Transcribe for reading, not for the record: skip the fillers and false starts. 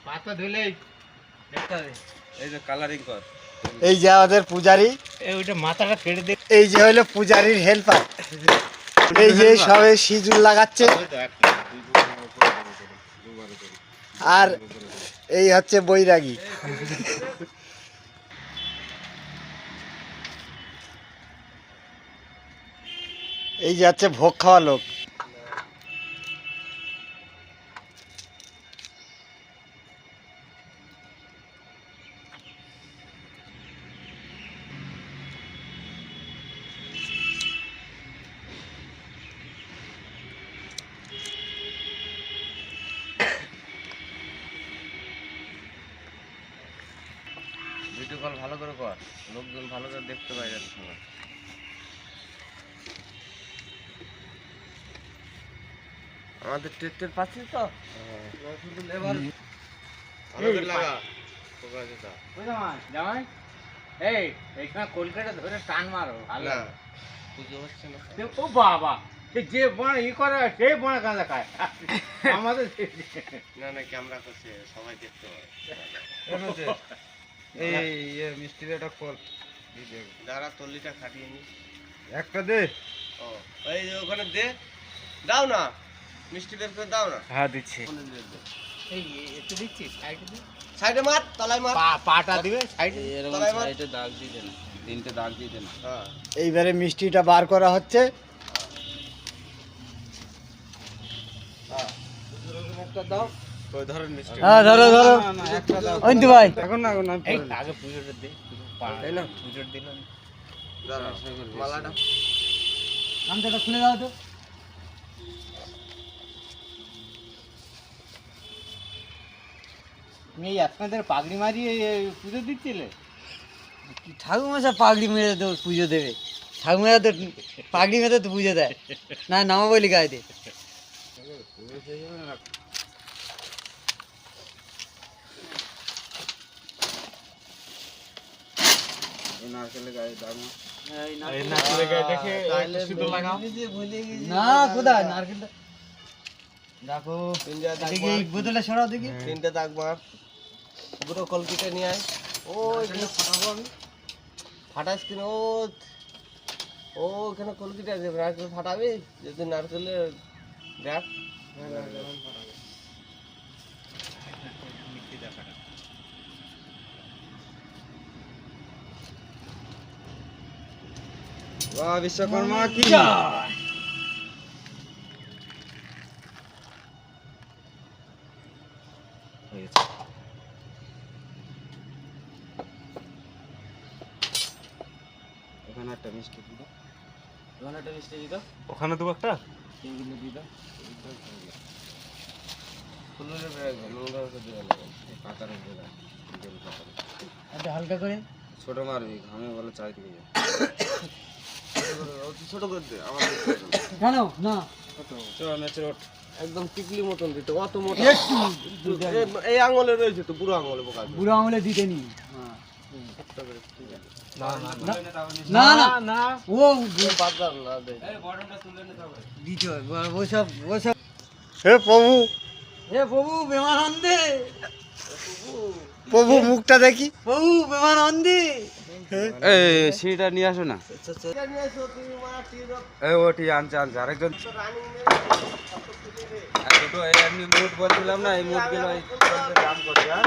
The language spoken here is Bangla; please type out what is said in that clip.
পাতা ধুলেই এই যে কালারিং কর। এই যে আমাদের পূজারি, ওইটা মাথাটা কেটে দে। এই যে হলো পূজারির হেল্পার, এই যে সবে সিঁদুর লাগাচ্ছে। আর এই হচ্ছে বৈরাগী। এই যে হচ্ছে ভোগ খাওয়া লোক। ভিডিও কল ভালো করে কর, লোকজন ভালো করে দেখতে পাই যাচ্ছে না। আমাদের টেস্টের পাচ্ছিস তো শুধু লেবার লাগা জামাই এই এইখানে কলকাতা ধরে টান মারো ভালো না পুজো হচ্ছে না। ও বাবা যে বড় ই করে সেই বড় গাঁজা খায় আমাদের না না ক্যামেরা করছে সবাই দেখতে পাবে। এই মিষ্টির একটা কল যারা তল্লিটা খাটিয়ে নি একটা দে। ও এই যে ওখানে দে, দাও না মিষ্টি বের করে দাও না। হ্যাঁ দিচ্ছি। এই একটু দিচ্ছি সাইডে মার, তলায় মার। পাটা দিবে সাইডে এরকম সাইডে দাগ দিয়ে দেন, তিনটে দাগ দিয়ে দেন। হ্যাঁ এইবারে মিষ্টিটা বার করা হচ্ছে। একটা দাও। ওই ধরেন মিষ্টি। হ্যাঁ ধরো ধরো একটা দাও। অন্তু ভাই, এখন না এখন এই আগে পুজোটা দে এই না পুজোর দিলাম দাঁড়াও, মালাটা গামছাটা খুলে দাও তো। তুমি এই আপনাদের পাগড়ি মারিয়ে পুজো দিচ্ছিলে ঠাকুমা পাগড়ি মেরে তো পুজো দেবে, ঠাকুমারা তো পাগড়ি মেরে তো পুজো দেয় না, নামা বলি গায়ে দে। নারকেলের গায়ে দাম না কোথায় নারকেলটা দেখো, দেখি এই বোতলটা সরাও দেখি। তিনটে দাগ মার, পুরো কলকিটা নিয়ে আয়। ও এখানে ফাটাবো আমি, ফাটাস কিনা ও ওখানে কলকিটা আছে, নারকেল ফাটাবি যদি নারকেলের দেখ। বাহ বিশ্বকর্মা কি ওখানে একটা মিষ্টি দিদা, ওখানে একটা মিষ্টি দিত, ওখানে দেবো একটা। তিনগুলো দিত, ফুলের ব্যাগ নোংরা হতে দেওয়া লাগে, পাতারে দেওয়া একটা হালকা করে ছোট মারবি, ঘামে বলে চাই দিকে যা। ছোট করে দে আমার কেন না, চল নেচে ওঠ। একদম টিকলি মতন দিত, অত মোটা এই আঙুলে রয়েছে তো, পুরো আঙুলে বোকা বুড়ো আঙুলে দিতে নি। না না না না, ও বাজার না দে দিতে হয় ওসব ওসব। হে প্রভু, হে প্রভু প্রেমানন্দে, প্রভু মুখটা দেখি, প্রভু প্রেমানন্দে। এই সিঁড়িটা নিয়ে আসো না। নিয়ে এসো তুমি মা টিরক এই ওটি আনছে আনছে আরেকজন। রানিং দুটো এই এমনি মুড বলছিলাম না, এই মুড গুলো দাম করছে। হ্যাঁ